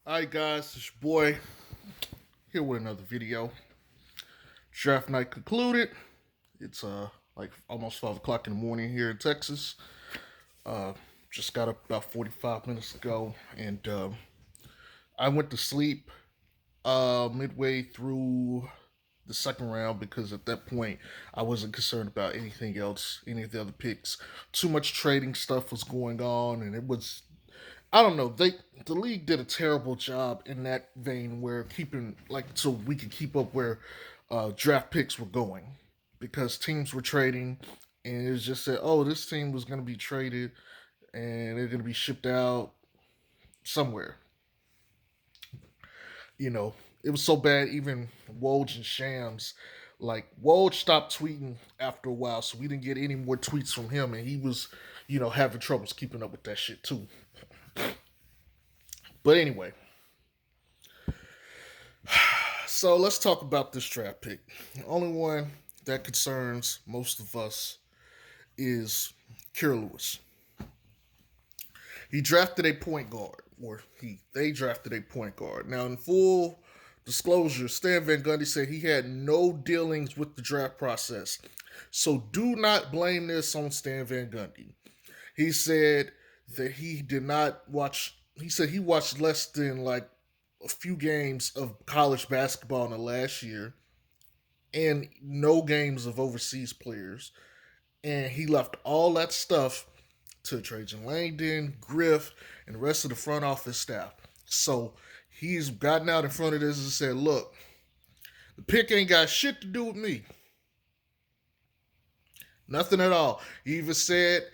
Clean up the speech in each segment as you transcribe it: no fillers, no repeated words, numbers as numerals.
Alright guys, it's your boy here with another video. Draft night concluded. It's like almost 5 o'clock in the morning here in Texas. Uh just got up about 45 minutes ago and I went to sleep midway through the second round because at that point I wasn't concerned about anything else, any of the other picks. Too much trading stuff was going on and it was I don't know. The league did a terrible job in that vein where keeping like so we could keep up where draft picks were going because teams were trading and it was just said, oh, this team was going to be traded and they're going to be shipped out somewhere. You know, it was so bad. Even Woj and Shams, like Woj stopped tweeting after a while, so we didn't get any more tweets from him, and he was, having troubles keeping up with that shit too. But anyway, so let's talk about this draft pick. The only one that concerns most of us is Kira Lewis. He drafted a point guard, or they drafted a point guard. Now, in full disclosure, Stan Van Gundy said he had no dealings with the draft process. So do not blame this on Stan Van Gundy. He said that he did not watch. He said he watched less than like a few games of college basketball in the last year and no games of overseas players. And he left all that stuff to Trajan Langdon, Griff, and the rest of the front office staff. So he's gotten out in front of this and said, look, the pick ain't got shit to do with me. Nothing at all. He even said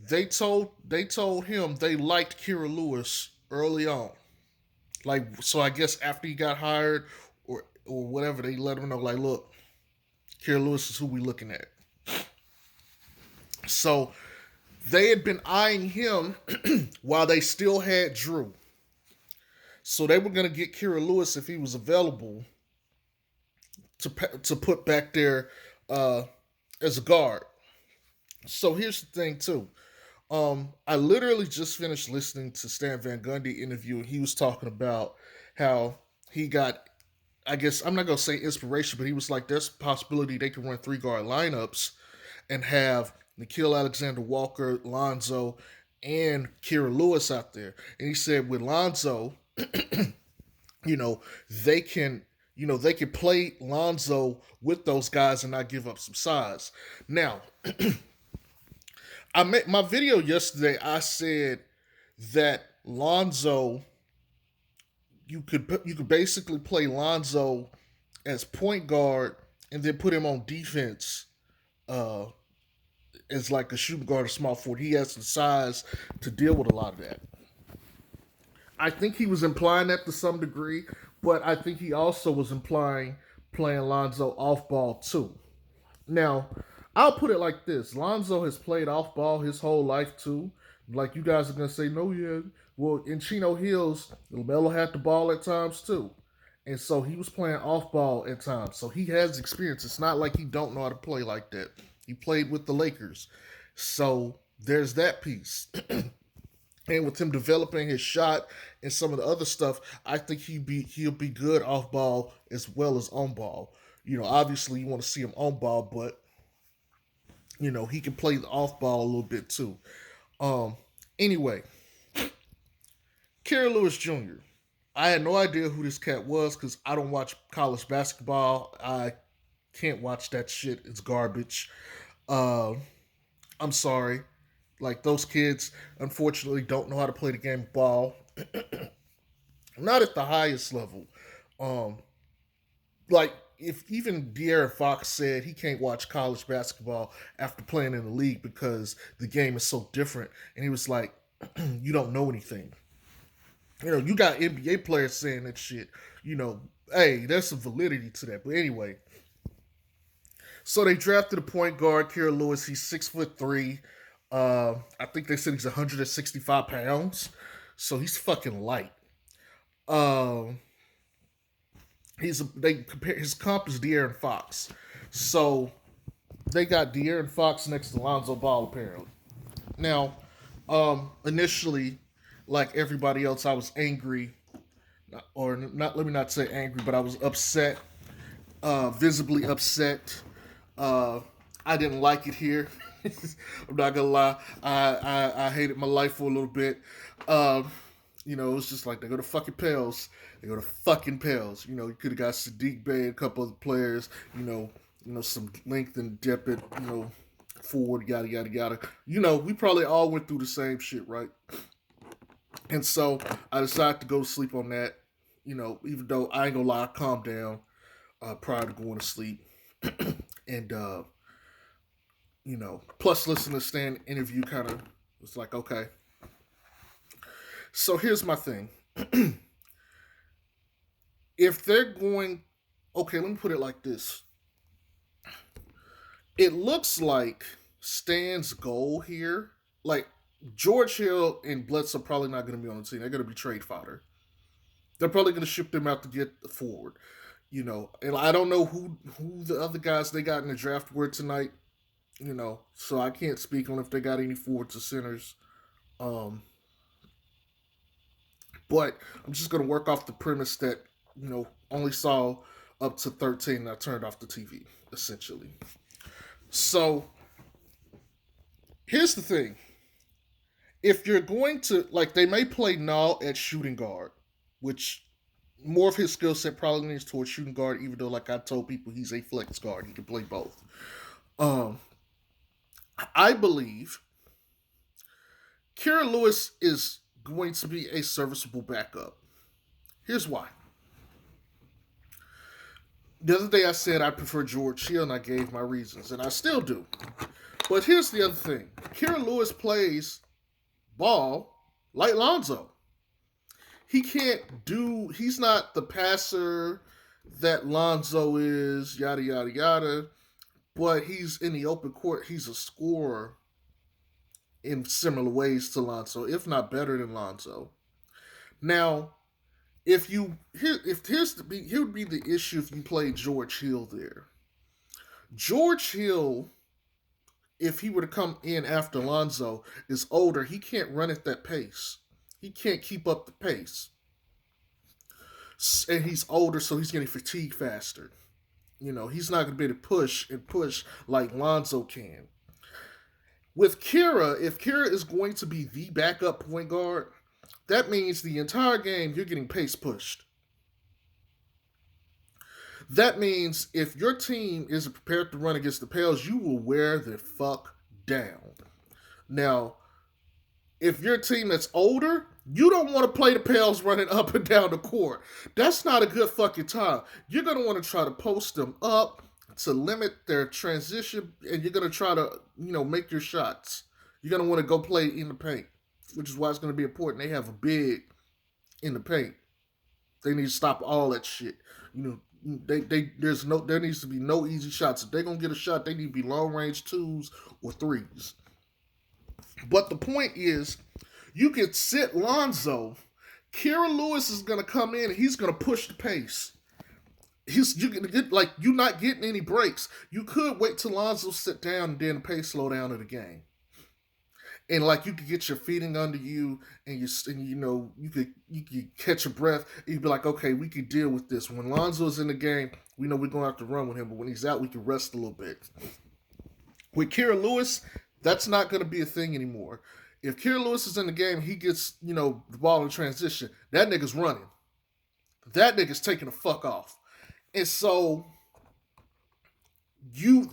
they told him they liked Kira Lewis early on. Like, so I guess after he got hired or whatever, they let him know, like, look, Kira Lewis is who we looking at. So they had been eyeing him while they still had Drew. So they were going to get Kira Lewis if he was available to put back there as a guard. So here's the thing too. I literally just finished listening to Stan Van Gundy interview, and he was talking about how he got. I guess I'm not gonna say inspiration, but he was like, "There's a possibility they can run three guard lineups and have Nikhil Alexander Walker, Lonzo, and Kira Lewis out there." And he said with Lonzo, you know, they can. They can play Lonzo with those guys and not give up some size. Now, I made my video yesterday. I said that Lonzo, you could basically play Lonzo as point guard and then put him on defense uh, as like a shooting guard or small forward. He has the size to deal with a lot of that. I think he was implying that to some degree, but I think he also was implying playing Lonzo off ball too. Now, I'll put it like this: Lonzo has played off ball his whole life too. Like you guys are gonna say, no, yeah. Well, in Chino Hills, Lamelo had the ball at times too, and so he was playing off ball at times. So he has experience. It's not like he don't know how to play like that. He played with the Lakers, so there's that piece. And with him developing his shot and some of the other stuff, I think he'll be good off ball as well as on ball. Obviously you want to see him on ball, but he can play the off ball a little bit too. Um, anyway, Kerry Lewis Jr. I had no idea who this cat was because I don't watch college basketball. I can't watch that shit. It's garbage. Uh, I'm sorry. Like those kids, unfortunately, don't know how to play the game of ball. Not at the highest level. Um, like if even De'Aaron Fox said he can't watch college basketball after playing in the league because the game is so different, and he was like, "You don't know anything." You got NBA players saying that shit. Hey, there's some validity to that. But anyway, so they drafted a point guard, Kira Lewis. He's 6'3". I think they said he's 165 pounds, so he's fucking light. Um, they compare his comp is De'Aaron Fox, so they got De'Aaron Fox next to Lonzo Ball apparently. Now, initially, like everybody else, I was angry. or not. Let me not say angry, but I was upset, visibly upset. Uh, I didn't like it here. I'm not gonna lie. I hated my life for a little bit. Um, it was just like they go to fucking Pels. They go to fucking Pels. You could have got Sadiq Bey, a couple other players. Some length and depth it. Forward, yada yada yada. We probably all went through the same shit, right? And so I decided to go to sleep on that. Even though I ain't gonna lie, I calmed down prior to going to sleep, and plus listening to Stan interview kind of was like, okay. So here's my thing. If they're going, okay, let me put it like this. It looks like Stan's goal here, like George Hill and Bledsoe, probably not going to be on the team. They're going to be trade fodder. They're probably going to ship them out to get the forward. And I don't know who the other guys they got in the draft were tonight. So I can't speak on if they got any forwards or centers. Um, but I'm just going to work off the premise that only saw up to 13 and I turned off the TV essentially. So here's the thing. If you're going to, like, they may play Null at shooting guard, which more of his skill set probably leans towards shooting guard, even though, like I told people, he's a flex guard. He can play both. Um, I believe Kira Lewis is going to be a serviceable backup. Here's why. The other day I said I prefer George Hill, and I gave my reasons, and I still do. But here's the other thing. Kira Lewis plays ball like Lonzo. He's not the passer that Lonzo is, yada, yada, yada. But he's in the open court. He's a scorer in similar ways to Lonzo, if not better than Lonzo. Now, here would be the issue if you play George Hill there. George Hill, if he were to come in after Lonzo, is older. He can't run at that pace. He can't keep up the pace. And he's older, so he's getting fatigued faster. He's not going to be able to push like Lonzo can. With Kira, if Kira is going to be the backup point guard, that means the entire game you're getting pace pushed. That means if your team is prepared to run against the Pels, you will wear the fuck down. Now, if your team that's older, you don't want to play the Pels running up and down the court. That's not a good fucking time. You're going to want to try to post them up to limit their transition, and you're going to try to, make your shots. You're going to want to go play in the paint, which is why it's going to be important. They have a big in the paint. They need to stop all that shit. There needs to be no easy shots. If they're going to get a shot, they need to be long range twos or threes. But the point is, you can sit Lonzo. Kira Lewis is going to come in and he's going to push the pace. You're not getting any breaks. You could wait till Lonzo sit down and then the pace slow down of the game. And you could get your feeding under you, and you could catch a breath. And you'd be like, okay, we can deal with this. When Lonzo's in the game, we know we're gonna have to run with him. But when he's out, we can rest a little bit. With Kira Lewis, that's not gonna be a thing anymore. If Kira Lewis is in the game, he gets the ball in transition. That nigga's running. That nigga's taking the fuck off, and so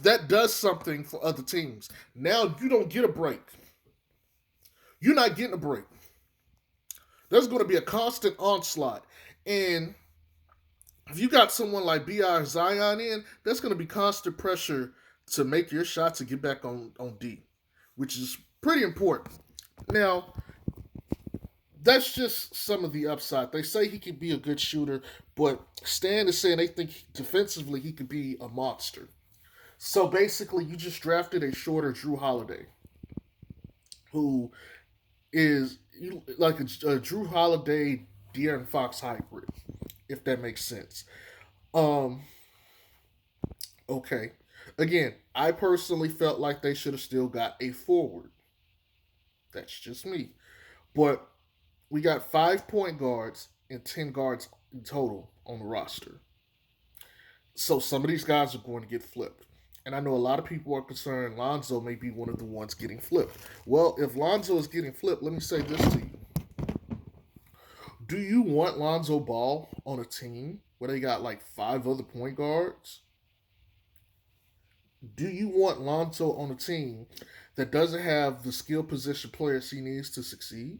that does something for other teams. Now you don't get a break. You're not getting a break. There's going to be a constant onslaught. And if you got someone like B.I. or Zion in, there's going to be constant pressure to make your shots and get back on D, which is pretty important. Now, that's just some of the upside. They say he can be a good shooter, but Stan is saying they think defensively he could be a monster. So basically, you just drafted a shorter Drew Holiday, who is like a Drew Holiday, De'Aaron Fox hybrid, if that makes sense. Okay. Again, I personally felt like they should have still got a forward. That's just me. But we got 5 point guards and 10 guards in total on the roster. So some of these guys are going to get flipped. And I know a lot of people are concerned Lonzo may be one of the ones getting flipped. Well, if Lonzo is getting flipped, let me say this to you. Do you want Lonzo Ball on a team where they got like 5 other point guards? Do you want Lonzo on a team that doesn't have the skill position players he needs to succeed?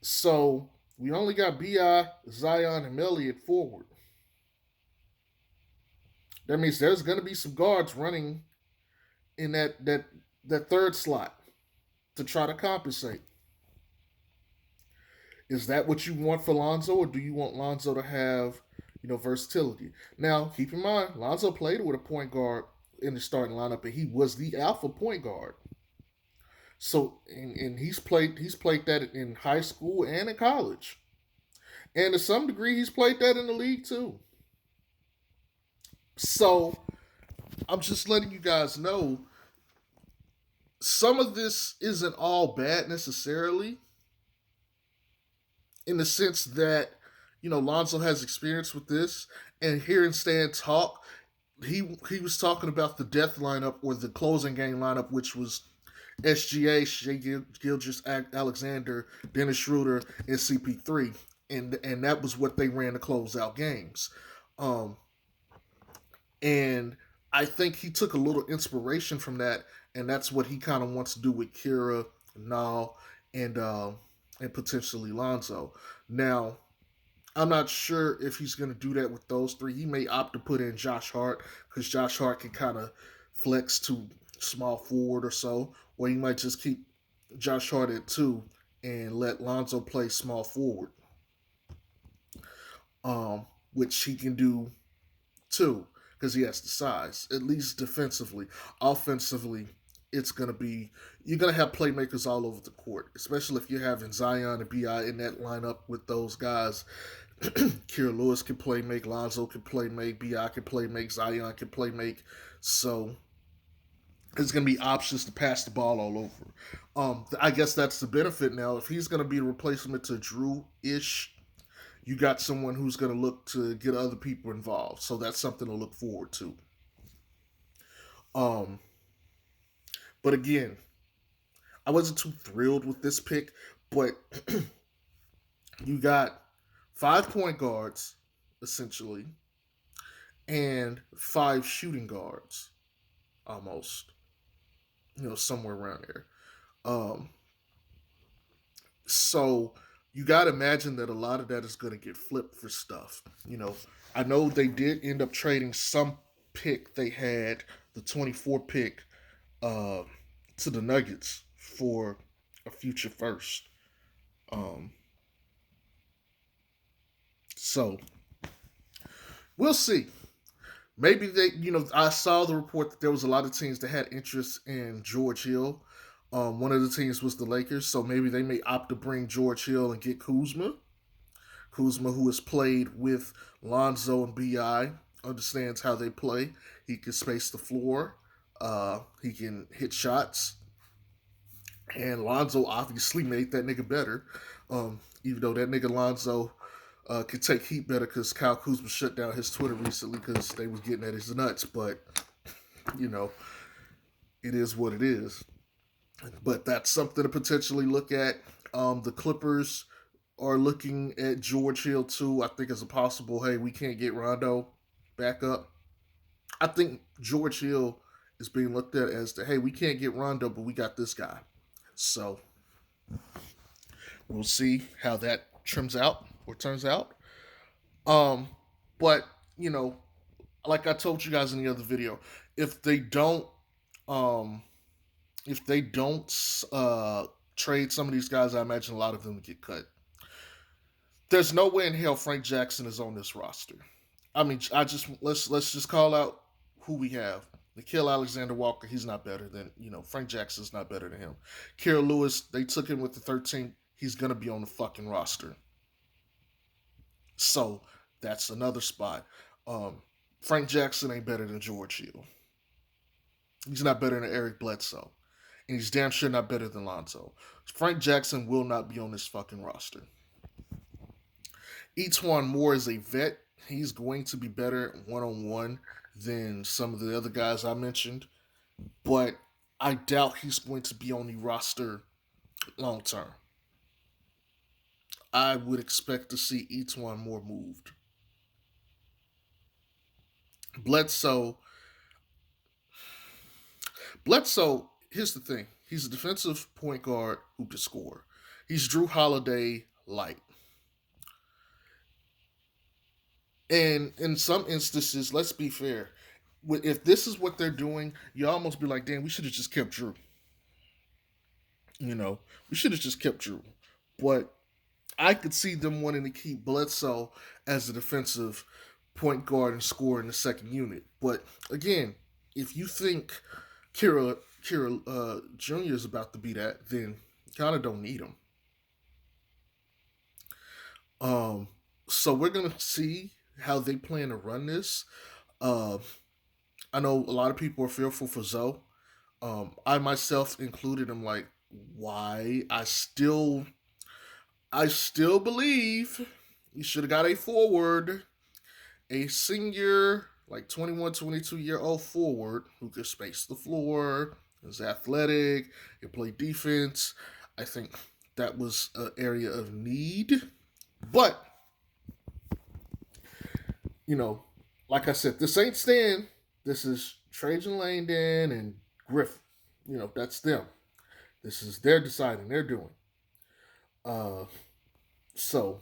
So we only got Bi, Zion, and Melly at forward. That means there's going to be some guards running in that third slot to try to compensate. Is that what you want for Lonzo, or do you want Lonzo to have versatility? Now, keep in mind, Lonzo played with a point guard in the starting lineup, and he was the alpha point guard. So, and he's played that in high school and in college, and to some degree, he's played that in the league too. So, I'm just letting you guys know some of this isn't all bad necessarily, in the sense that Lonzo has experience with this, and hearing Stan talk, he was talking about the death lineup or the closing game lineup, which was SGA, Shea Gilgis Alexander, Dennis Schroeder, and CP3, and that was what they ran to close out games. And I think he took a little inspiration from that, and that's what he kind of wants to do with Kira, Nall, and potentially Lonzo. Now, I'm not sure if he's going to do that with those three. He may opt to put in Josh Hart because Josh Hart can kind of flex to small forward or so, or he might just keep Josh Hart at 2 and let Lonzo play small forward, which he can do too because he has the size, at least defensively. Offensively, it's going to be, you're going to have playmakers all over the court, especially if you're having Zion and Bi in that lineup with those guys. Kira Lewis can play make, Lonzo can play make, Bi can play make, Zion can play make. So there's going to be options to pass the ball all over. I guess that's the benefit now. If he's going to be a replacement to Drew ish, you got someone who's going to look to get other people involved. So that's something to look forward to. But again, I wasn't too thrilled with this pick, but you got 5 point guards, essentially, and 5 shooting guards, almost, somewhere around there. So you got to imagine that a lot of that is going to get flipped for stuff. I know they did end up trading some pick they had, the 24 pick, to the Nuggets for a future first. So we'll see. Maybe they, I saw the report that there was a lot of teams that had interest in George Hill. One of the teams was the Lakers, so maybe they may opt to bring George Hill and get Kuzma. Kuzma, who has played with Lonzo and Bi, understands how they play. He can space the floor. He can hit shots. And Lonzo obviously made that nigga better. Even though that nigga Lonzo could take heat better because Kyle Kuzma shut down his Twitter recently because they was getting at his nuts. But, it is what it is. But that's something to potentially look at. The Clippers are looking at George Hill too. I think it's a possible, hey, we can't get Rondo back up. I think George Hill is being looked at as the, hey, we can't get Rondo, but we got this guy. So we'll see how that turns out. But like I told you guys in the other video, if they don't trade some of these guys, I imagine a lot of them get cut. There's no way in hell Frank Jackson is on this roster. I mean, let's just call out who we have. Nickeil Alexander-Walker, he's not better than, Frank Jackson's not better than him. Kira Lewis, they took him with the 13th. He's going to be on the fucking roster. So that's another spot. Frank Jackson ain't better than George Hill. He's not better than Eric Bledsoe. And he's damn sure not better than Lonzo. Frank Jackson will not be on this fucking roster. Etuan Moore is a vet. He's going to be better one on one than some of the other guys I mentioned, but I doubt he's going to be on the roster long term. I would expect to see Etuan Moore moved. Bledsoe, Bledsoe. Here's the thing: he's a defensive point guard who can score. He's Drew Holiday light. And in some instances, let's be fair. If this is what they're doing, you almost be like, damn, we should have just kept Drew. You know, we should have just kept Drew. But I could see them wanting to keep Bledsoe as a defensive point guard and scorer in the second unit. But again, if you think Kira Jr. is about to be that, then you kind of don't need him. Um, so we're gonna see how they plan to run this. Uh, I know a lot of people are fearful for Zoe. I myself included. I'm like, why? I still believe you should have got a forward, a senior, like 21, 22 year old forward who could space the floor, is athletic, can play defense. I think that was an area of need. But, you know, like I said, this ain't Stan. This is Trajan Langdon and Griffin. That's them. This is their deciding, they're doing. Uh, so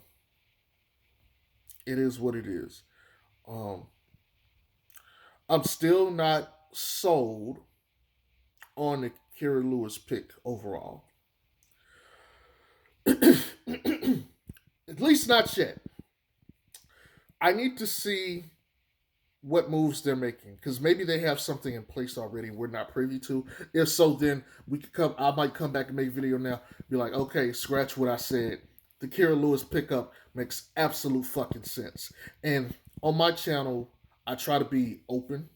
it is what it is. Um, I'm still not sold on the Kira Lewis pick overall. At least not yet. I need to see what moves they're making because maybe they have something in place already we're not privy to. If so, then we could come. I might come back and make a video now. Be like, okay, scratch what I said. The Kira Lewis pickup makes absolute fucking sense. And on my channel, I try to be open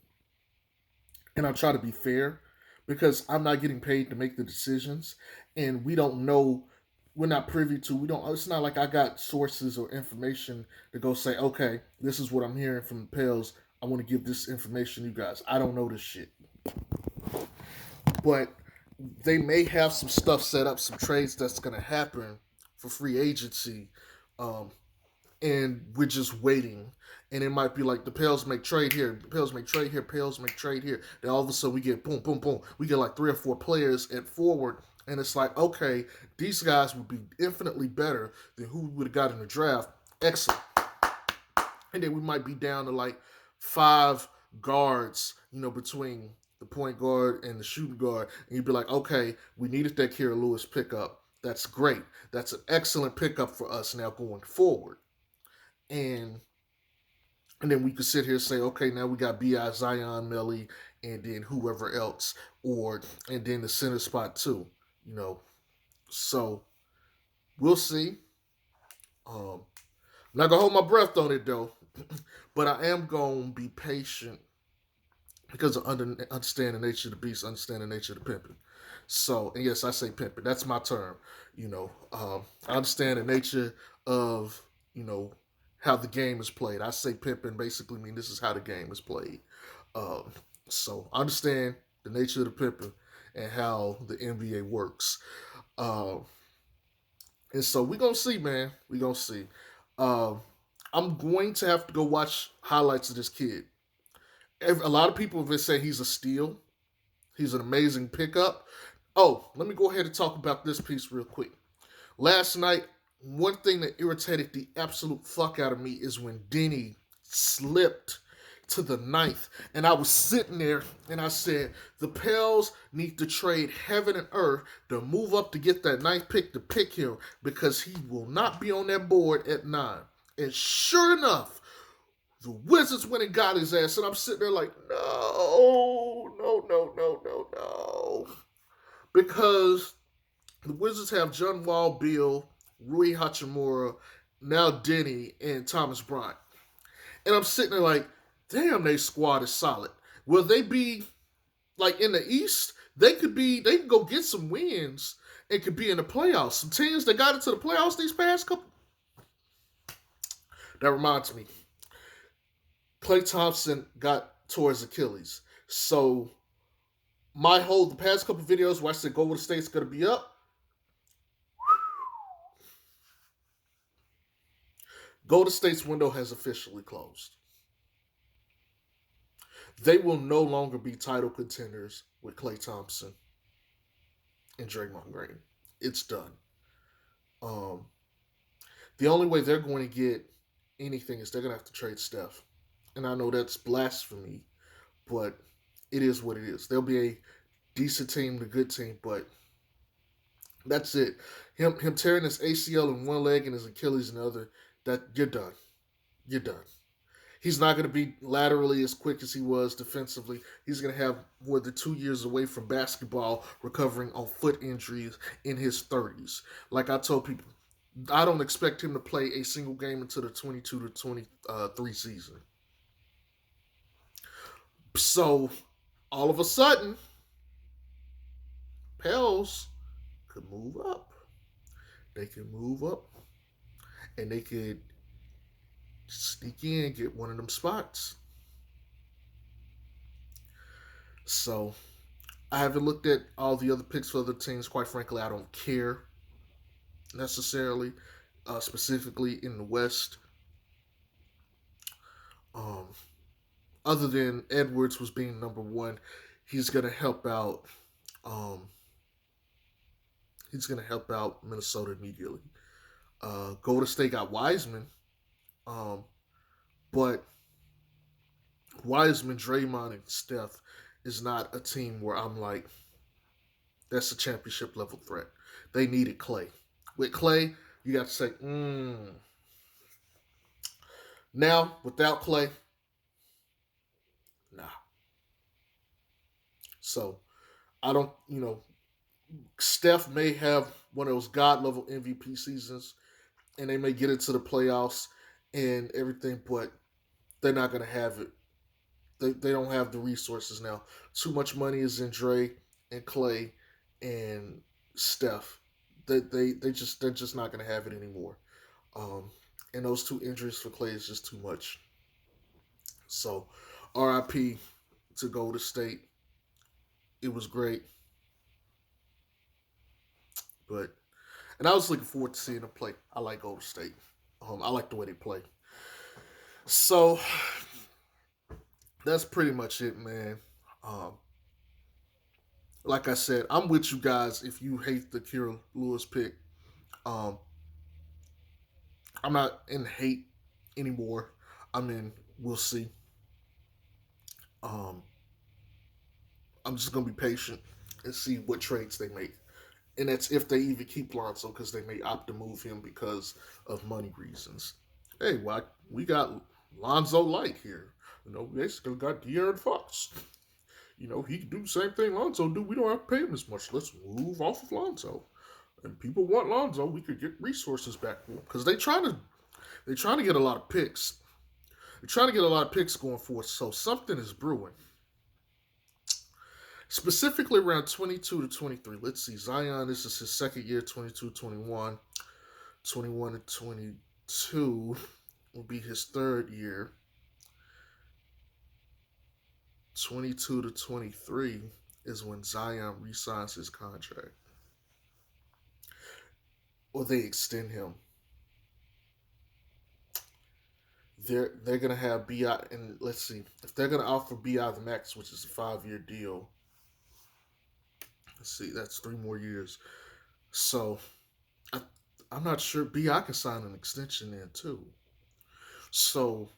and I try to be fair because I'm not getting paid to make the decisions, and we don't know. We're not privy to. We don't. It's not like I got sources or information to go say, okay, this is what I'm hearing from the Pels. I want to give this information to you guys. I don't know this shit, but they may have some stuff set up, some trades that's going to happen for free agency, um, and we're just waiting. And it might be like the Pels make trade here, the Pels make trade here, Pels make trade here. Then all of a sudden we get boom, boom, boom. We get like 3 or 4 players at forward, and it's like, okay, these guys would be infinitely better than who we would have got in the draft. Excellent. And then we might be down to like 5 guards, between the point guard and the shooting guard. And you'd be like, okay, we needed that Kira Lewis pickup. That's great. That's an excellent pickup for us now going forward. And then we could sit here and say, okay, now we got Bi Zion, Melly, and then whoever else, and then the center spot too. So we'll see. I'm not gonna hold my breath on it though, but I am gonna be patient because I understand the nature of the beast, understand the nature of the pimping. So, and yes, I say pimping. That's my term. I understand the nature of how the game is played. I say pimping basically mean this is how the game is played. Um, so I understand the nature of the pimping and how the NBA works. Um, and so we're gonna see, man. We're gonna see. Um, I'm going to have to go watch highlights of this kid. A lot of people have been saying he's a steal. He's an amazing pickup. Oh, let me go ahead and talk about this piece real quick. Last night, one thing that irritated the absolute fuck out of me is when Denny slipped to the ninth. And I was sitting there and I said, the Pels need to trade heaven and earth to move up to get that ninth pick to pick him because he will not be on that board at 9. And sure enough, the Wizards went and got his ass. And I'm sitting there like, no, no, no, no, no, no. Because the Wizards have John Wall, Beal, Rui Hachimura, now Denny, and Thomas Bryant. And I'm sitting there like, damn, their squad is solid. Will they be like in the East? They can go get some wins and could be in the playoffs. Some teams that got into the playoffs these past couple. That reminds me, Klay Thompson got towards Achilles. So the past couple videos where I said Golden State's gonna be up, Golden State's window has officially closed. They will no longer be title contenders with Klay Thompson and Draymond Green. It's done. Um, the only way they're going to get anything is they're going to have to trade Steph. And I know that's blasphemy, but it is what it is. There'll be a decent team, a good team, but that's it. Him tearing his ACL in one leg and his Achilles in the other, that you're done. You're done. He's not going to be laterally as quick as he was defensively. He's going to have more than 2 years away from basketball, recovering on foot injuries in his 30s. Like I told people, I don't expect him to play a single game until the 22 to 23 season. So, all of a sudden, Pels could move up. They can move up, and they could sneak in, get one of them spots. So, I haven't looked at all the other picks for other teams. Quite frankly, I don't care necessarily, specifically in the West. Um, Other than Edwards was being number one, he's gonna help out. Um, he's gonna help out Minnesota immediately. Golden State got Wiseman, um, but Wiseman, Draymond, and Steph is not a team where I'm like, that's a championship level threat. They needed Klay. With Klay, you got to say, Now, without Klay, nah. So, I don't, Steph may have one of those God level MVP seasons and they may get into the playoffs and everything, but they're not going to have it. They don't have the resources now. Too much money is in Dre and Klay and Steph. They're just not going to have it anymore. And those two injuries for Klay is just too much. So, RIP to Golden State. It was great, but and I was looking forward to seeing them play. I like Golden State. I like the way they play. So that's pretty much it, man. Um, like I said, I'm with you guys. If you hate the Kira Lewis pick, um, I'm not in hate anymore. I'm in. We'll see. Um, I'm just gonna be patient and see what trades they make, and that's if they even keep Lonzo because they may opt to move him because of money reasons. Hey, well, we got Lonzo Light here. We basically got De'Aaron Fox. He can do the same thing Lonzo do. We don't have to pay him as much. Let's move off of Lonzo. And people want Lonzo. We could get resources back because they're trying to get a lot of picks. They're trying to get a lot of picks going forward. So something is brewing. Specifically around 22 to 23. Let's see. Zion, this is his second year, 22, 21. 21 to 22 will be his third year. 22 to 23 is when Zion re-signs his contract. Or they extend him. They're gonna have BI, and let's see if they're gonna offer BI the max, which is a 5-year deal. Let's see, that's 3 more years. So I'm not sure BI can sign an extension in too. So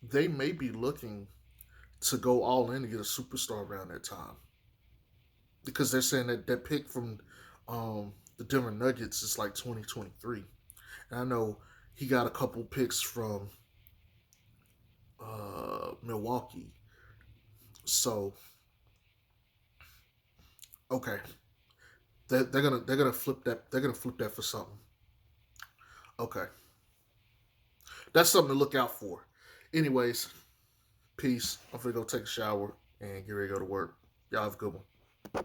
they may be looking to go all in to get a superstar around that time. Because they're saying that pick from the Denver Nuggets is like 2023. And I know he got a couple picks from Milwaukee. So okay, they're gonna flip that. They're gonna flip that for something. Okay, that's something to look out for. Anyways, peace. I'm gonna go take a shower and get ready to go to work. Y'all have a good one.